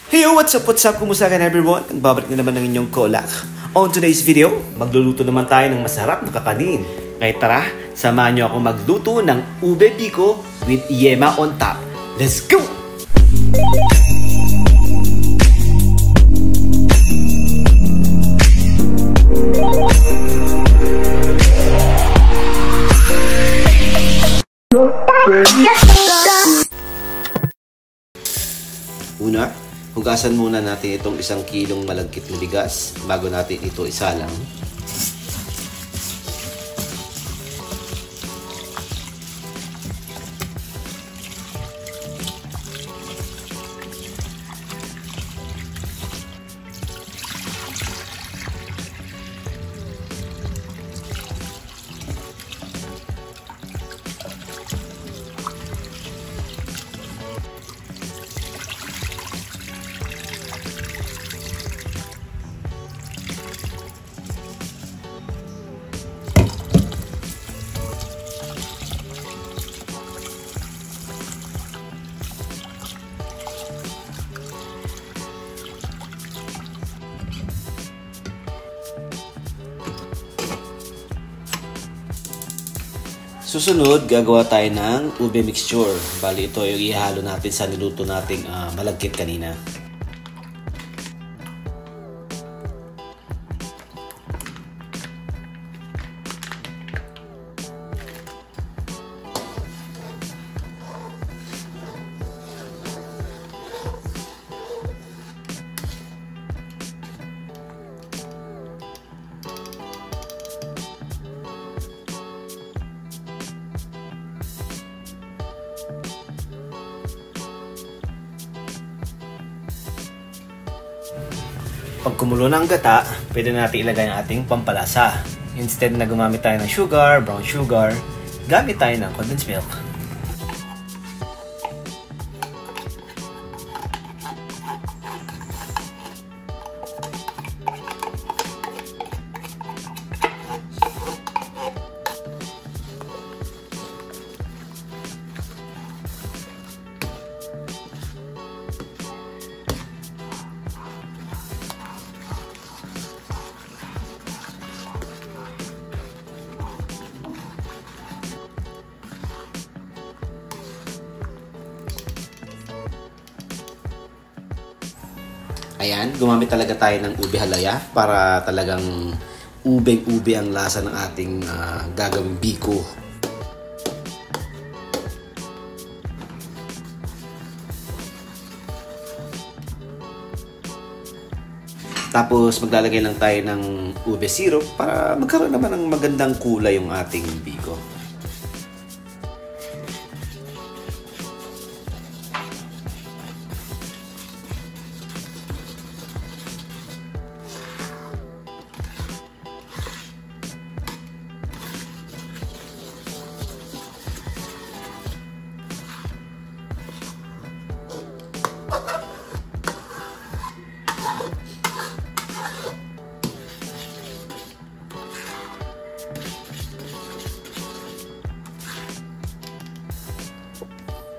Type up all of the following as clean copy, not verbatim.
Hey, what's up, kumusta ka na everyone? Babalik na naman ng inyong kolak. On today's video, magluluto naman tayo ng masarap na kakanin. Kaya tara, samahan nyo ako magluto ng ube biko with yema on top. Let's go! Una, hugasan muna natin itong 1 kilong malagkit na bigas bago natin ito isalang. Susunod, gagawa tayo ng ube mixture. Bali, ito yung ihalo natin sa niluto nating malagkit kanina. Pag kumulo ng gata, pwede natin ilagay ang ating pampalasa. Instead na gumamit tayo ng sugar, brown sugar, gamit tayo ng condensed milk. Ayan, gumamit talaga tayo ng ube halaya para talagang ubeng-ube ang lasa ng ating gagawing biko. Tapos maglalagay lang tayo ng ube syrup para magkaroon naman ng magandang kulay yung ating biko.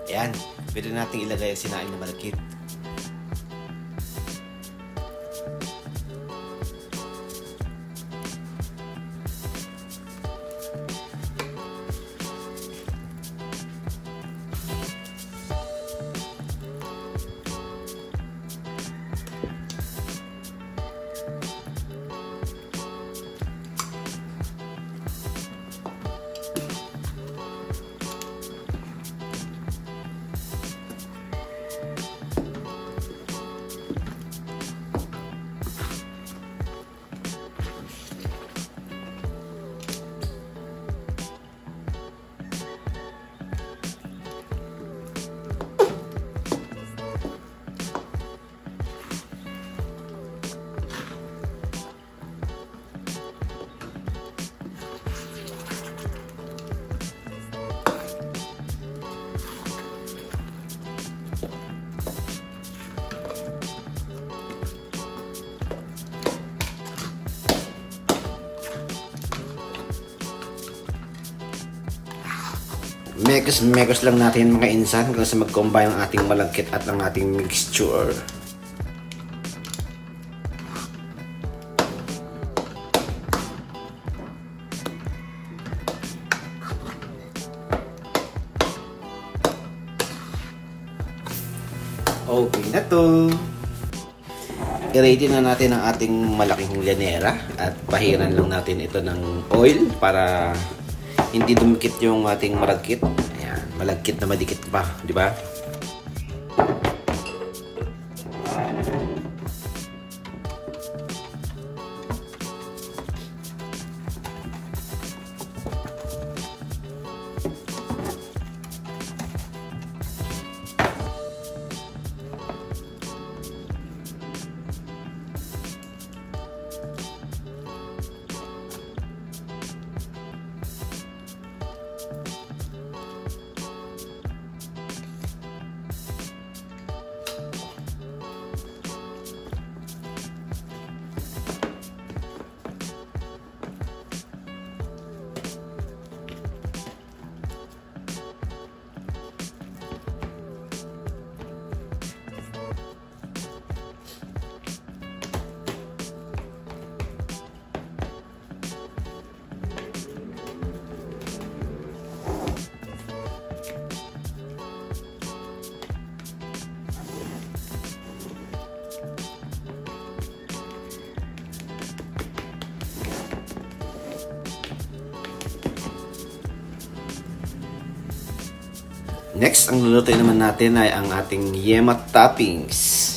Ayan, pwede natin ilagay ang sinaing na malagkit. Mekos lang natin mga insan hanggang sa mag-combine ang ating malagkit at ang ating mixture. Okay na to. I-ready na natin ang ating malaking llanera at pahiran lang natin ito ng oil para hindi dumikit yung ating malagkit. Ayan, malagkit na madikit pa, di ba? Next, ang lulutuin naman natin ay ang ating yema toppings.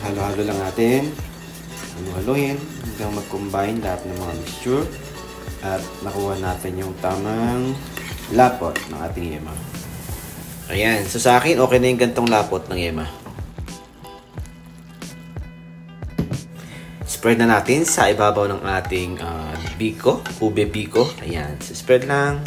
Halo-halo lang natin. Halo-haloyin hanggang mag-combine lahat ng mga mixture at nakuha natin yung tamang lapot ng ating yema. Ayan. So sa akin, okay na yung gantong lapot ng yema. Spread na natin sa ibabaw ng ating biko, ube biko. Ayan. So spread lang.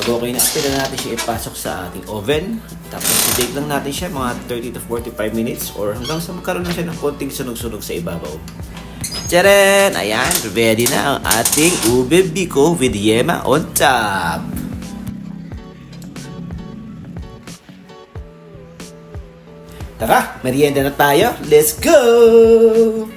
Pag okay na, pwede na natin siya ipasok sa ating oven. Tapos i-bake lang natin siya mga 30 to 45 minutes or hanggang sa magkaroon na siya ng konting sunog-sunog sa ibabaw. Tcharan! Ayan, ready na ang ating ube biko with yema on top. Tara, merienda na tayo. Let's go!